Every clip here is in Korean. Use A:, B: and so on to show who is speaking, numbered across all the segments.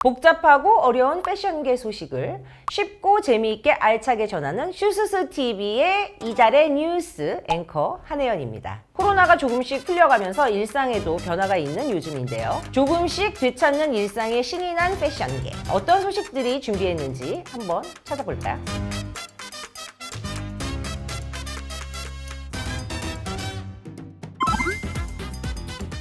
A: 복잡하고 어려운 패션계 소식을 쉽고 재미있게 알차게 전하는 슈스스TV의 이달의 뉴스 앵커 한혜연입니다. 코로나가 조금씩 풀려가면서 일상에도 변화가 있는 요즘인데요. 조금씩 되찾는 일상의 신이 난 패션계. 어떤 소식들이 준비했는지 한번 찾아볼까요?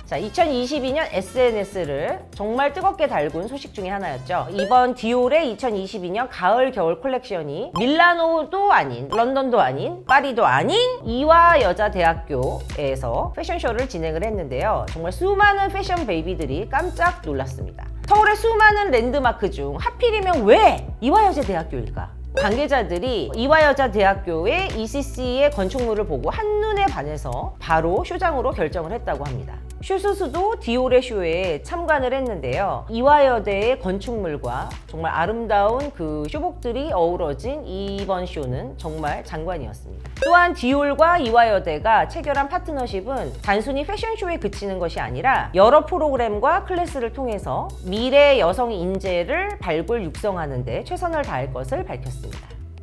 A: 자, 2022년 SNS를 정말 뜨겁게 달군 소식 중에 하나였죠. 이번 디올의 2022년 가을 겨울 콜렉션이 밀라노도 아닌, 런던도 아닌, 파리도 아닌 이화여자대학교에서 패션쇼를 진행을 했는데요. 정말 수많은 패션 베이비들이 깜짝 놀랐습니다. 서울의 수많은 랜드마크 중 하필이면 왜 이화여자대학교일까? 관계자들이 이화여자대학교의 ECC의 건축물을 보고 한눈에 반해서 바로 쇼장으로 결정을 했다고 합니다. 슈스스도 디올의 쇼에 참관을 했는데요. 이화여대의 건축물과 정말 아름다운 그 쇼복들이 어우러진 이번 쇼는 정말 장관이었습니다. 또한 디올과 이화여대가 체결한 파트너십은 단순히 패션쇼에 그치는 것이 아니라 여러 프로그램과 클래스를 통해서 미래 여성 인재를 발굴 육성하는 데 최선을 다할 것을 밝혔습니다.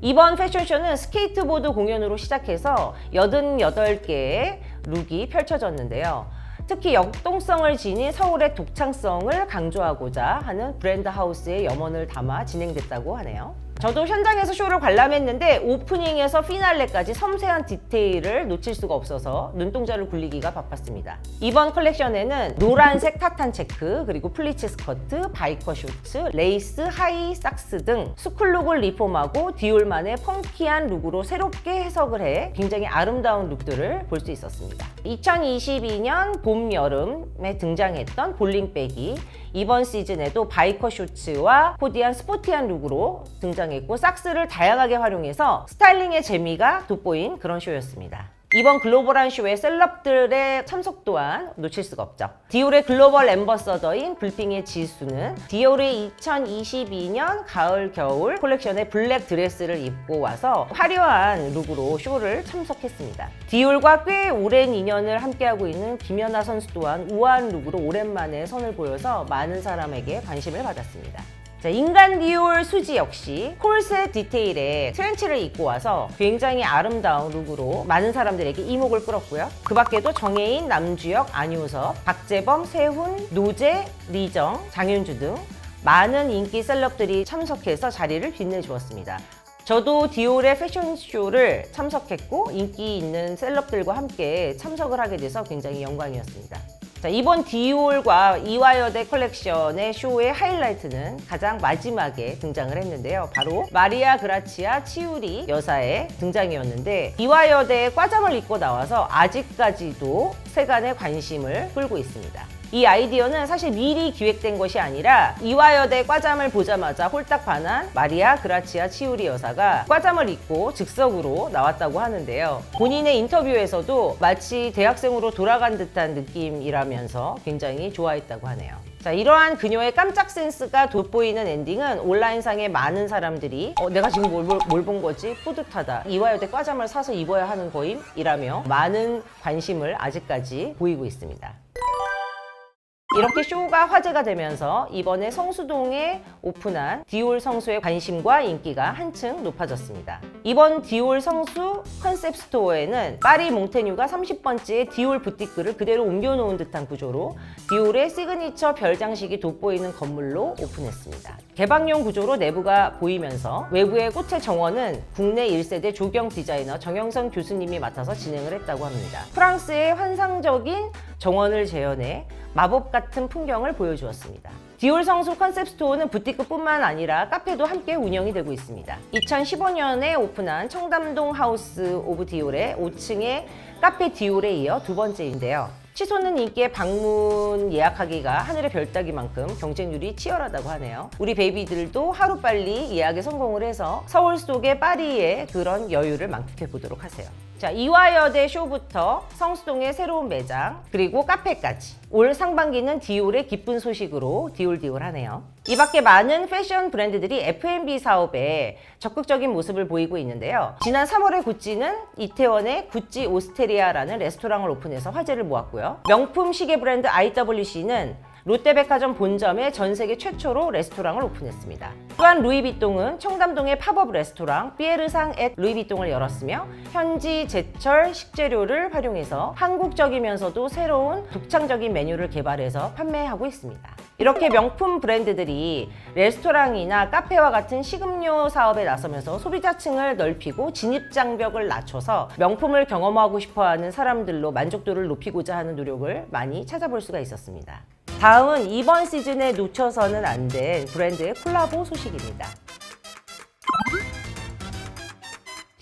A: 이번 패션쇼는 스케이트보드 공연으로 시작해서 88개의 룩이 펼쳐졌는데요. 특히 역동성을 지닌 서울의 독창성을 강조하고자 하는 브랜드 하우스의 염원을 담아 진행됐다고 하네요. 저도 현장에서 쇼를 관람했는데 오프닝에서 피날레까지 섬세한 디테일을 놓칠 수가 없어서 눈동자를 굴리기가 바빴습니다. 이번 컬렉션에는 노란색 타탄 체크, 그리고 플리츠 스커트, 바이커 슈트, 레이스, 하이 삭스 등 스쿨룩을 리폼하고 디올만의 펑키한 룩으로 새롭게 해석을 해 굉장히 아름다운 룩들을 볼 수 있었습니다. 2022년 봄, 여름에 등장했던 볼링백이 이번 시즌에도 바이커 슈츠와 코디한 스포티한 룩으로 등장했고 삭스를 다양하게 활용해서 스타일링의 재미가 돋보인 그런 쇼였습니다. 이번 글로벌한 쇼에 셀럽들의 참석 또한 놓칠 수가 없죠. 디올의 글로벌 앰버서더인 블핑의 지수는 디올의 2022년 가을 겨울 콜렉션의 블랙 드레스를 입고 와서 화려한 룩으로 쇼를 참석했습니다. 디올과 꽤 오랜 인연을 함께하고 있는 김연아 선수 또한 우아한 룩으로 오랜만에 선을 보여서 많은 사람에게 관심을 받았습니다. 자, 인간 디올 수지 역시 콜셋 디테일의 트렌치를 입고 와서 굉장히 아름다운 룩으로 많은 사람들에게 이목을 끌었고요. 그 밖에도 정혜인, 남주혁, 안효섭, 박재범, 세훈, 노재, 리정, 장윤주 등 많은 인기 셀럽들이 참석해서 자리를 빛내주었습니다. 저도 디올의 패션쇼를 참석했고 인기 있는 셀럽들과 함께 참석을 하게 돼서 굉장히 영광이었습니다. 자, 이번 디올과 이화여대 컬렉션의 쇼의 하이라이트는 가장 마지막에 등장을 했는데요. 바로 마리아 그라치아 치우리 여사의 등장이었는데 이화여대의 과잠을 입고 나와서 아직까지도 세간의 관심을 끌고 있습니다. 이 아이디어는 사실 미리 기획된 것이 아니라 이화여대 과잠을 보자마자 홀딱 반한 마리아 그라치아 치우리 여사가 과잠을 입고 즉석으로 나왔다고 하는데요. 본인의 인터뷰에서도 마치 대학생으로 돌아간 듯한 느낌이라면서 굉장히 좋아했다고 하네요. 자, 이러한 그녀의 깜짝 센스가 돋보이는 엔딩은 온라인상에 많은 사람들이 내가 지금 뭘 본 거지? 뿌듯하다. 이화여대 과잠을 사서 입어야 하는 거임? 이라며 많은 관심을 아직까지 보이고 있습니다. 이렇게 쇼가 화제가 되면서 이번에 성수동에 오픈한 디올 성수의 관심과 인기가 한층 높아졌습니다. 이번 디올 성수 컨셉 스토어에는 파리 몽테뉴가 30번째 디올 부티크를 그대로 옮겨놓은 듯한 구조로 디올의 시그니처 별 장식이 돋보이는 건물로 오픈했습니다. 개방용 구조로 내부가 보이면서 외부의 꽃의 정원은 국내 1세대 조경 디자이너 정영선 교수님이 맡아서 진행을 했다고 합니다. 프랑스의 환상적인 정원을 재현해 마법 같은 풍경을 보여주었습니다. 디올 성수 컨셉 스토어는 부티크뿐만 아니라 카페도 함께 운영이 되고 있습니다. 2015년에 오픈한 청담동 하우스 오브 디올의 5층의 카페 디올에 이어 두 번째인데요. 치솟는 인기에 방문 예약하기가 하늘의 별 따기만큼 경쟁률이 치열하다고 하네요. 우리 베이비들도 하루빨리 예약에 성공을 해서 서울 속의 파리의 그런 여유를 만끽해 보도록 하세요. 자, 이화여대 쇼부터 성수동의 새로운 매장, 그리고 카페까지 올 상반기는 디올의 기쁜 소식으로 디올하네요. 이 밖에 많은 패션 브랜드들이 F&B 사업에 적극적인 모습을 보이고 있는데요. 지난 3월에 구찌는 이태원의 구찌 오스테리아라는 레스토랑을 오픈해서 화제를 모았고요. 명품 시계 브랜드 IWC는 롯데백화점 본점에 전 세계 최초로 레스토랑을 오픈했습니다. 또한 루이비통은 청담동의 팝업 레스토랑 피에르상 앳 루이비통을 열었으며 현지 제철 식재료를 활용해서 한국적이면서도 새로운 독창적인 메뉴를 개발해서 판매하고 있습니다. 이렇게 명품 브랜드들이 레스토랑이나 카페와 같은 식음료 사업에 나서면서 소비자층을 넓히고 진입장벽을 낮춰서 명품을 경험하고 싶어하는 사람들로 만족도를 높이고자 하는 노력을 많이 찾아볼 수가 있었습니다. 다음은 이번 시즌에 놓쳐서는 안 된 브랜드의 콜라보 소식입니다.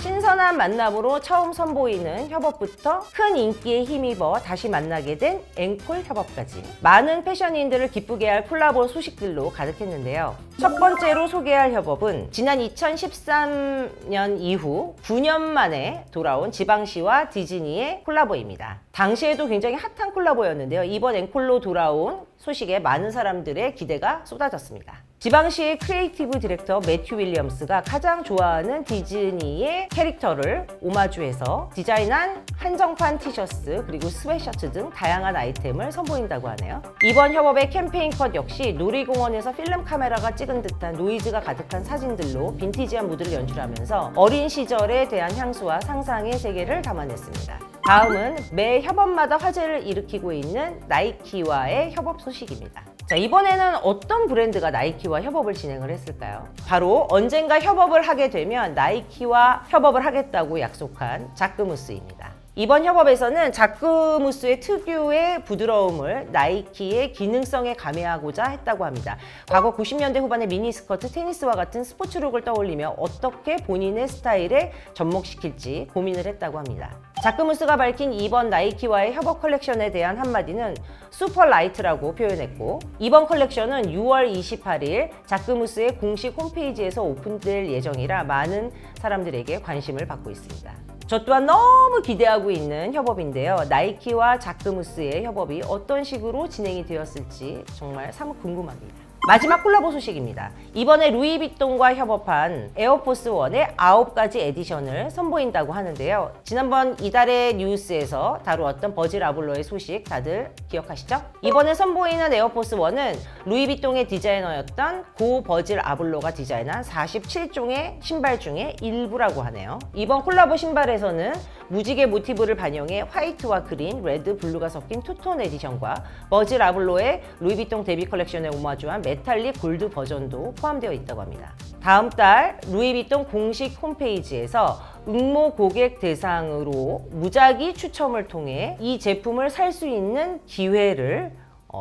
A: 신선한 만남으로 처음 선보이는 협업부터 큰 인기에 힘입어 다시 만나게 된 앵콜 협업까지 많은 패션인들을 기쁘게 할 콜라보 소식들로 가득했는데요. 첫 번째로 소개할 협업은 지난 2013년 이후 9년 만에 돌아온 지방시와 디즈니의 콜라보입니다. 당시에도 굉장히 핫한 콜라보였는데요. 이번 앵콜로 돌아온 소식에 많은 사람들의 기대가 쏟아졌습니다. 지방시의 크리에이티브 디렉터 매튜 윌리엄스가 가장 좋아하는 디즈니의 캐릭터를 오마주해서 디자인한 한정판 티셔츠 그리고 스웨셔츠 등 다양한 아이템을 선보인다고 하네요. 이번 협업의 캠페인 컷 역시 놀이공원에서 필름 카메라가 찍은 듯한 노이즈가 가득한 사진들로 빈티지한 무드를 연출하면서 어린 시절에 대한 향수와 상상의 세계를 담아냈습니다. 다음은 매 협업마다 화제를 일으키고 있는 나이키와의 협업 소식입니다. 자, 이번에는 어떤 브랜드가 나이키와 협업을 진행을 했을까요? 바로 언젠가 협업을 하게 되면 나이키와 협업을 하겠다고 약속한 자크무스입니다. 이번 협업에서는 자크무스의 특유의 부드러움을 나이키의 기능성에 가미하고자 했다고 합니다. 과거 90년대 후반의 미니스커트, 테니스와 같은 스포츠룩을 떠올리며 어떻게 본인의 스타일에 접목시킬지 고민을 했다고 합니다. 자크무스가 밝힌 이번 나이키와의 협업 컬렉션에 대한 한마디는 슈퍼라이트라고 표현했고, 이번 컬렉션은 6월 28일 자크무스의 공식 홈페이지에서 오픈될 예정이라 많은 사람들에게 관심을 받고 있습니다. 저 또한 너무 기대하고 있는 협업인데요. 나이키와 자크무스의 협업이 어떤 식으로 진행이 되었을지 정말 사뭇 궁금합니다. 마지막 콜라보 소식입니다. 이번에 루이비통과 협업한 에어포스 1의 9가지 에디션을 선보인다고 하는데요. 지난번 이달의 뉴스에서 다루었던 버질 아블로의 소식 다들 기억하시죠? 이번에 선보이는 에어포스 1은 루이비통의 디자이너였던 고 버질 아블로가 디자인한 47종의 신발 중에 일부라고 하네요. 이번 콜라보 신발에서는 무지개 모티브를 반영해 화이트와 그린, 레드, 블루가 섞인 투톤 에디션과 버질 아블로의 루이비통 데뷔 컬렉션에 오마주한 메탈릭 골드 버전도 포함되어 있다고 합니다. 다음 달 루이비통 공식 홈페이지에서 응모 고객 대상으로 무작위 추첨을 통해 이 제품을 살 수 있는 기회를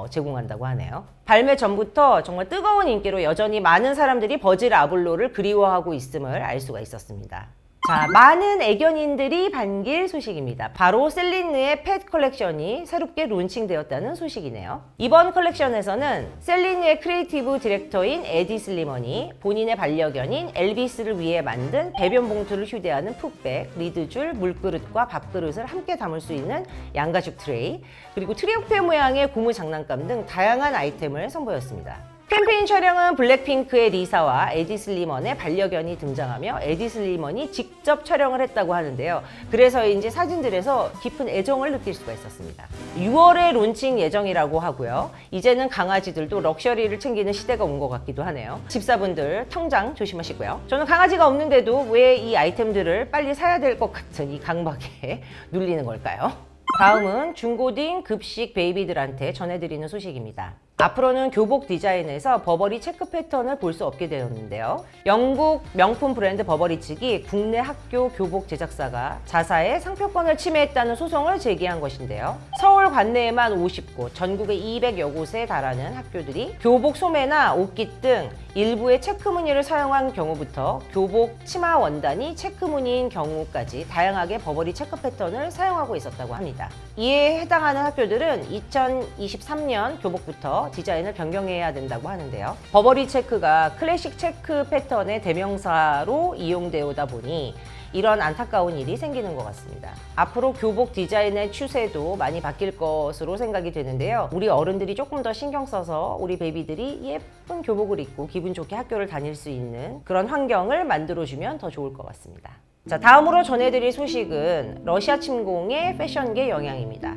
A: 제공한다고 하네요. 발매 전부터 정말 뜨거운 인기로 여전히 많은 사람들이 버질 아블로를 그리워하고 있음을 알 수가 있었습니다. 자, 많은 애견인들이 반길 소식입니다. 바로 셀린느의 펫 컬렉션이 새롭게 론칭되었다는 소식이네요. 이번 컬렉션에서는 셀린느의 크리에이티브 디렉터인 에디 슬리먼이 본인의 반려견인 엘비스를 위해 만든 배변 봉투를 휴대하는 풋백, 리드줄, 물그릇과 밥그릇을 함께 담을 수 있는 양가죽 트레이, 그리고 트리오페 모양의 고무 장난감 등 다양한 아이템을 선보였습니다. 캠페인 촬영은 블랙핑크의 리사와 에디 슬리먼의 반려견이 등장하며 에디 슬리먼이 직접 촬영을 했다고 하는데요. 그래서인지 사진들에서 깊은 애정을 느낄 수가 있었습니다. 6월에 론칭 예정이라고 하고요. 이제는 강아지들도 럭셔리를 챙기는 시대가 온 것 같기도 하네요. 집사분들 통장 조심하시고요. 저는 강아지가 없는데도 왜 이 아이템들을 빨리 사야 될 것 같은 이 강박에 눌리는 걸까요? 다음은 중고딩 급식 베이비들한테 전해드리는 소식입니다. 앞으로는 교복 디자인에서 버버리 체크 패턴을 볼 수 없게 되었는데요. 영국 명품 브랜드 버버리 측이 국내 학교 교복 제작사가 자사의 상표권을 침해했다는 소송을 제기한 것인데요. 서울 관내에만 50곳, 전국의 200여 곳에 달하는 학교들이 교복 소매나 옷깃 등 일부의 체크 무늬를 사용한 경우부터 교복 치마 원단이 체크 무늬인 경우까지 다양하게 버버리 체크 패턴을 사용하고 있었다고 합니다. 이에 해당하는 학교들은 2023년 교복부터 디자인을 변경해야 된다고 하는데요. 버버리 체크가 클래식 체크 패턴의 대명사로 이용되오다 보니 이런 안타까운 일이 생기는 것 같습니다. 앞으로 교복 디자인의 추세도 많이 바뀔 것으로 생각이 되는데요. 우리 어른들이 조금 더 신경 써서 우리 베이비들이 예쁜 교복을 입고 기분 좋게 학교를 다닐 수 있는 그런 환경을 만들어주면 더 좋을 것 같습니다. 자, 다음으로 전해드릴 소식은 러시아 침공의 패션계 영향입니다.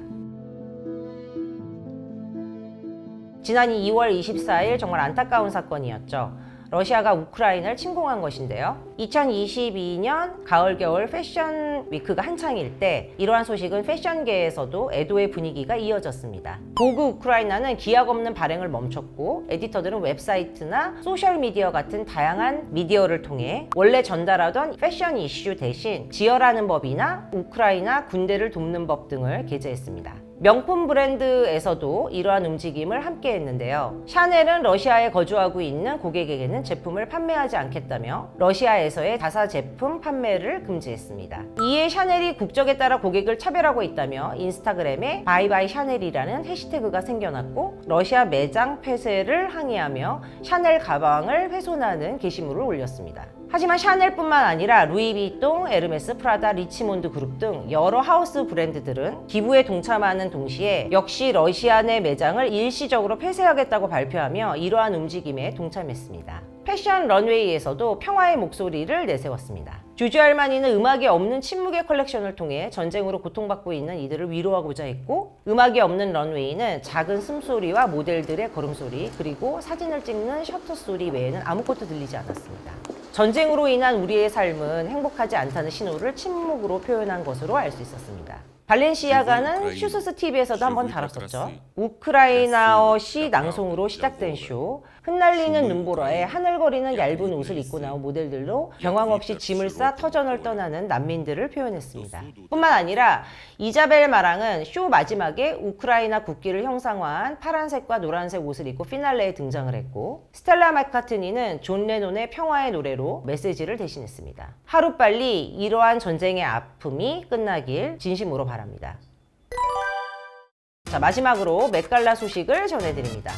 A: 지난 2월 24일 정말 안타까운 사건이었죠. 러시아가 우크라이나를 침공한 것인데요. 2022년 가을 겨울 패션 위크가 한창일 때 이러한 소식은 패션계에서도 애도의 분위기가 이어졌습니다. 보그 우크라이나는 기약 없는 발행을 멈췄고 에디터들은 웹사이트나 소셜미디어 같은 다양한 미디어를 통해 원래 전달하던 패션 이슈 대신 지혈하는 법이나 우크라이나 군대를 돕는 법 등을 게재했습니다. 명품 브랜드에서도 이러한 움직임을 함께 했는데요. 샤넬은 러시아에 거주하고 있는 고객에게는 제품을 판매하지 않겠다며 러시아에서의 자사 제품 판매를 금지했습니다. 이에 샤넬이 국적에 따라 고객을 차별하고 있다며 인스타그램에 바이바이 샤넬이라는 해시태그가 생겨났고 러시아 매장 폐쇄를 항의하며 샤넬 가방을 훼손하는 게시물을 올렸습니다. 하지만 샤넬뿐만 아니라 루이비통, 에르메스, 프라다, 리치몬드 그룹 등 여러 하우스 브랜드들은 기부에 동참하는 동시에 역시 러시아 내 매장을 일시적으로 폐쇄하겠다고 발표하며 이러한 움직임에 동참했습니다. 패션 런웨이에서도 평화의 목소리를 내세웠습니다. 주주 알마니는 음악이 없는 침묵의 컬렉션을 통해 전쟁으로 고통받고 있는 이들을 위로하고자 했고, 음악이 없는 런웨이는 작은 숨소리와 모델들의 걸음소리 그리고 사진을 찍는 셔터 소리 외에는 아무것도 들리지 않았습니다. 전쟁으로 인한 우리의 삶은 행복하지 않다는 신호를 침묵으로 표현한 것으로 알 수 있었습니다. 발렌시아가는 슈스스 TV에서도 한번 다뤘었죠. 우크라이나어 시 낭송으로 시작된 쇼, 흩날리는 눈보라에 하늘거리는 얇은 옷을 입고 나온 모델들로 경황 없이 짐을 싸 터전을 떠나는 난민들을 표현했습니다. 뿐만 아니라 이자벨 마랑은 쇼 마지막에 우크라이나 국기를 형상화한 파란색과 노란색 옷을 입고 피날레에 등장을 했고, 스텔라 마카트니는 존 레논의 평화의 노래로 메시지를 대신했습니다. 하루빨리 이러한 전쟁의 아픔이 끝나길 진심으로 바랍니다. 자, 마지막으로 맷갈라 소식을 전해드립니다.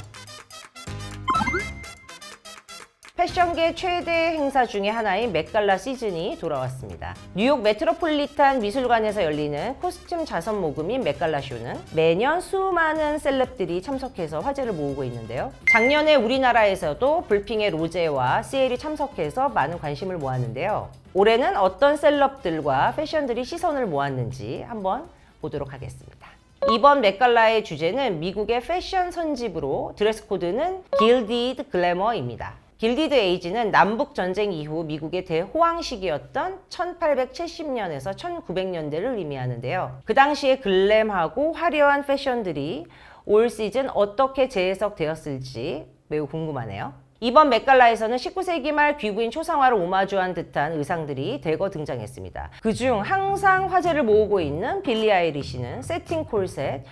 A: 패션계 최대 행사 중에 하나인 맷갈라 시즌이 돌아왔습니다. 뉴욕 메트로폴리탄 미술관에서 열리는 코스튬 자선 모금인 맷갈라 쇼는 매년 수많은 셀럽들이 참석해서 화제를 모으고 있는데요. 작년에 우리나라에서도 불핑의 로제와 시엘이 참석해서 많은 관심을 모았는데요. 올해는 어떤 셀럽들과 패션들이 시선을 모았는지 한번 보도록 하겠습니다. 이번 맷갈라의 주제는 미국의 패션 선집으로 드레스 코드는 길디드 글래머입니다. 길디드 에이지는 남북전쟁 이후 미국의 대호황 시기였던 1870년에서 1900년대를 의미하는데요. 그 당시에 글램하고 화려한 패션들이 올 시즌 어떻게 재해석되었을지 매우 궁금하네요. 이번 맷갈라에서는 19세기 말 귀부인 초상화를 오마주한 듯한 의상들이 대거 등장했습니다. 그중 항상 화제를 모으고 있는 빌리 아이리시는 세팅 콜셋,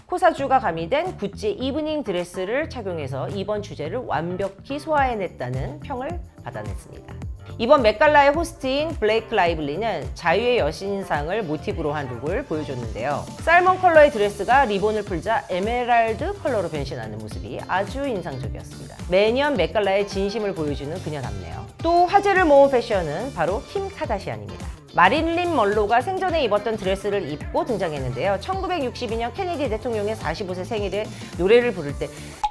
A: 코사주가 가미된 구찌 이브닝 드레스를 착용해서 이번 주제를 완벽히 소화해냈다는 평을 받아냈습니다. 이번 맷갈라의 호스트인 블레이크 라이블리는 자유의 여신상을 모티브로 한 룩을 보여줬는데요. 살몬 컬러의 드레스가 리본을 풀자 에메랄드 컬러로 변신하는 모습이 아주 인상적이었습니다. 매년 맷갈라의 진심을 보여주는 그녀답네요. 또 화제를 모은 패션은 바로 킴 카다시안입니다. 마릴린 먼로가 생전에 입었던 드레스를 입고 등장했는데요. 1962년 케네디 대통령의 45세 생일에 노래를 부를 때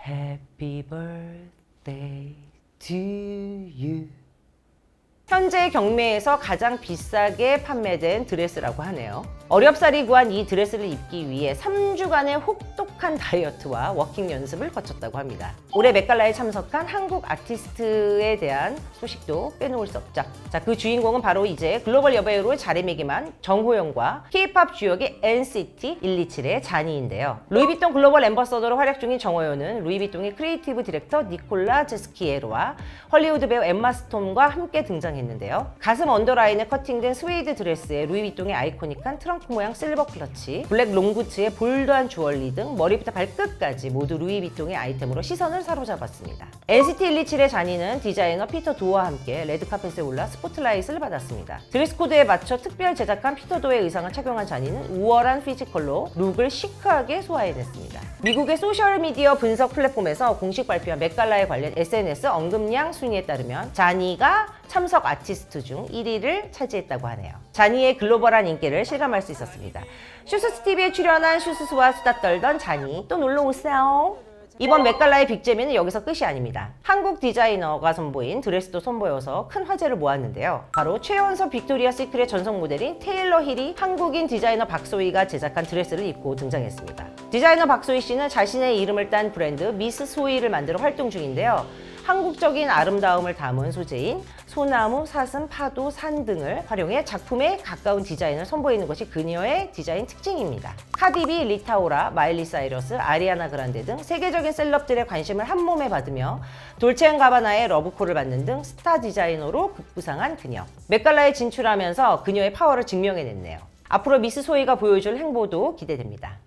A: Happy birthday to you, 현재 경매에서 가장 비싸게 판매된 드레스라고 하네요. 어렵사리 구한 이 드레스를 입기 위해 3주간의 혹독한 다이어트와 워킹 연습을 거쳤다고 합니다. 올해 맷갈라에 참석한 한국 아티스트에 대한 소식도 빼놓을 수 없죠. 자, 그 주인공은 바로 이제 글로벌 여배우로 자리매김한 정호영과 K-POP 주역의 NCT 127의 자니인데요. 루이비통 글로벌 앰버서더로 활약 중인 정호영은 루이비통의 크리에이티브 디렉터 니콜라 제스키에로와 헐리우드 배우 엠마 스톤과 함께 등장했는데요. 가슴 언더라인에 커팅된 스웨이드 드레스에 루이비통의 아이코닉한 트렁크 모양 실버 클러치, 블랙 롱부츠에 볼드한 주얼리 등 머리부터 발끝까지 모두 루이비통의 아이템으로 시선을 사로잡았습니다. NCT 127의 자니는 디자이너 피터 도어와 함께 레드카펫에 올라 스포트라이트를 받았습니다. 드레스 코드에 맞춰 특별 제작한 피터 도어의 의상을 착용한 자니는 우월한 피지컬로 룩을 시크하게 소화해냈습니다. 미국의 소셜미디어 분석 플랫폼에서 공식 발표한 맷갈라에 관련 SNS 언급량 순위에 따르면 자니가 참석 아티스트 중 1위를 차지했다고 하네요. 자니의 글로벌한 인기를 실감할 수 있었습니다. 슈스스 TV에 출연한 슈스스와 수다 떨던 자니 또 놀러 오세요. 이번 맥갈라의 빅재미는 여기서 끝이 아닙니다. 한국 디자이너가 선보인 드레스도 선보여서 큰 화제를 모았는데요. 바로 최연소 빅토리아 시크릿 전속 모델인 테일러 힐이 한국인 디자이너 박소희가 제작한 드레스를 입고 등장했습니다. 디자이너 박소희 씨는 자신의 이름을 딴 브랜드 미스 소희를 만들어 활동 중인데요. 한국적인 아름다움을 담은 소재인 소나무, 사슴, 파도, 산 등을 활용해 작품에 가까운 디자인을 선보이는 것이 그녀의 디자인 특징입니다. 카디비, 리타오라, 마일리 사이러스, 아리아나 그란데 등 세계적인 셀럽들의 관심을 한 몸에 받으며 돌체앤가바나의 러브콜을 받는 등 스타 디자이너로 급부상한 그녀. 맥갈라에 진출하면서 그녀의 파워를 증명해냈네요. 앞으로 미스 소희가 보여줄 행보도 기대됩니다.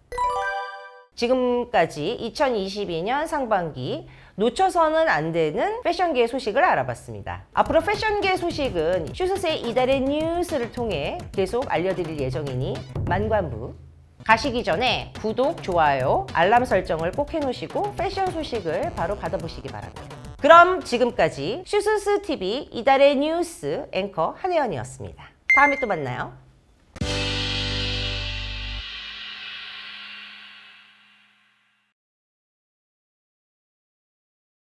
A: 지금까지 2022년 상반기 놓쳐서는 안 되는 패션계의 소식을 알아봤습니다. 앞으로 패션계 소식은 슈스의 이달의 뉴스를 통해 계속 알려드릴 예정이니 만관부. 가시기 전에 구독, 좋아요, 알람 설정을 꼭 해놓으시고 패션 소식을 바로 받아보시기 바랍니다. 그럼 지금까지 슈스TV 이달의 뉴스 앵커 한혜연이었습니다. 다음에 또 만나요.